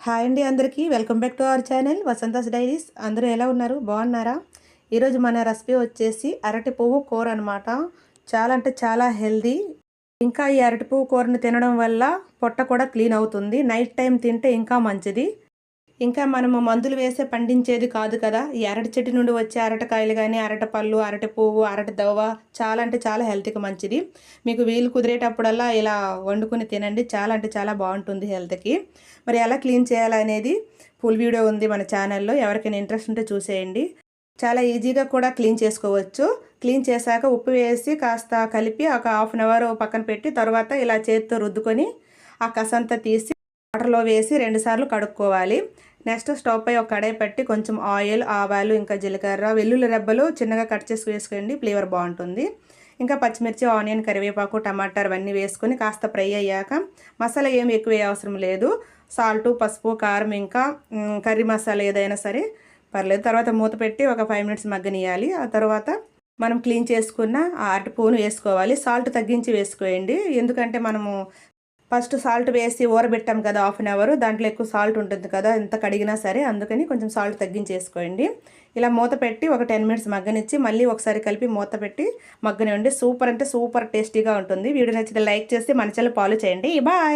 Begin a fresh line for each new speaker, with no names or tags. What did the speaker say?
Hi అండి అందరికీ welcome back to our channel Vasantha's diaries. అందరూ ఎలా ఉన్నారు? బాగున్నారా? ఈరోజు మన రెసిపీ వచ్చేసి అరటి పువ్వు కూర అనమాట. చాలా అంటే చాలా హెల్దీ. ఇంకా ఈ అరటి పువ్వు కూరను తినడం వల్ల పొట్ట కూడా క్లీన్ అవుతుంది. నైట్ టైం తింటే ఇంకా మంచిది. ఇంకా మనము మందులు వేసే పండించేది కాదు కదా. ఈ అరటి చెట్టు నుండి వచ్చే అరటికాయలు కానీ, అరటి పళ్ళు, అరటి పువ్వు, అరటి దవ్వ చాలా అంటే చాలా హెల్త్కి మంచిది. మీకు వీలు కుదిరేటప్పుడల్లా ఇలా వండుకుని తినండి. చాలా అంటే చాలా బాగుంటుంది హెల్త్కి. మరి ఎలా క్లీన్ చేయాలనేది ఫుల్ వీడియో ఉంది మన ఛానల్లో. ఎవరికైనా ఇంట్రెస్ట్ ఉంటే చూసేయండి. చాలా ఈజీగా కూడా క్లీన్ చేసుకోవచ్చు. క్లీన్ చేశాక ఉప్పు వేసి కాస్త కలిపి ఒక హాఫ్ అన్ అవర్ పక్కన పెట్టి తర్వాత ఇలా చేతితో రుద్దుకొని ఆ కసంతా తీసి వాటర్లో వేసి 2 సార్లు కడుక్కోవాలి. నెక్స్ట్ స్టవ్ పై ఒక కడాయి పెట్టి కొంచెం ఆయిల్, ఆవాలు, ఇంకా జీలకర్ర, వెల్లుల్లి రెబ్బలు చిన్నగా కట్ చేసి వేసుకోండి. ఫ్లేవర్ బాగుంటుంది. ఇంకా పచ్చిమిర్చి, ఆనియన్, కరివేపాకు, టమాటాలు అవన్నీ వేసుకొని కాస్త ఫ్రై అయ్యాక మసాలా ఏమి ఎక్కువ అవసరం లేదు. సాల్టు, పసుపు, కారం, ఇంకా కర్రీ మసాలా ఏదైనా సరే పర్లేదు. తర్వాత మూత పెట్టి ఒక 5 మినిట్స్ మగ్గనియాలి. ఆ తర్వాత మనం క్లీన్ చేసుకున్న ఆ అరటి పువ్వును వేసుకోవాలి. సాల్ట్ తగ్గించి వేసుకోండి. ఎందుకంటే మనము ఫస్ట్ సాల్ట్ వేసి ఊరబెట్టాం కదా హాఫ్ అన్ అవర్, దాంట్లో ఎక్కువ సాల్ట్ ఉంటుంది కదా ఎంత కడిగినా సరే, అందుకని కొంచెం సాల్ట్ తగ్గించేసుకోండి. ఇలా మూత పెట్టి ఒక 10 మినిట్స్ మగ్గనిచ్చి మళ్ళీ ఒకసారి కలిపి మూత పెట్టి మగ్గనివ్వండి. సూపర్ అంటే సూపర్ టేస్టీగా ఉంటుంది. వీడియో నచ్చితే లైక్ చేసి మన ఛానల్ ఫాలో చేయండి. బాయ్.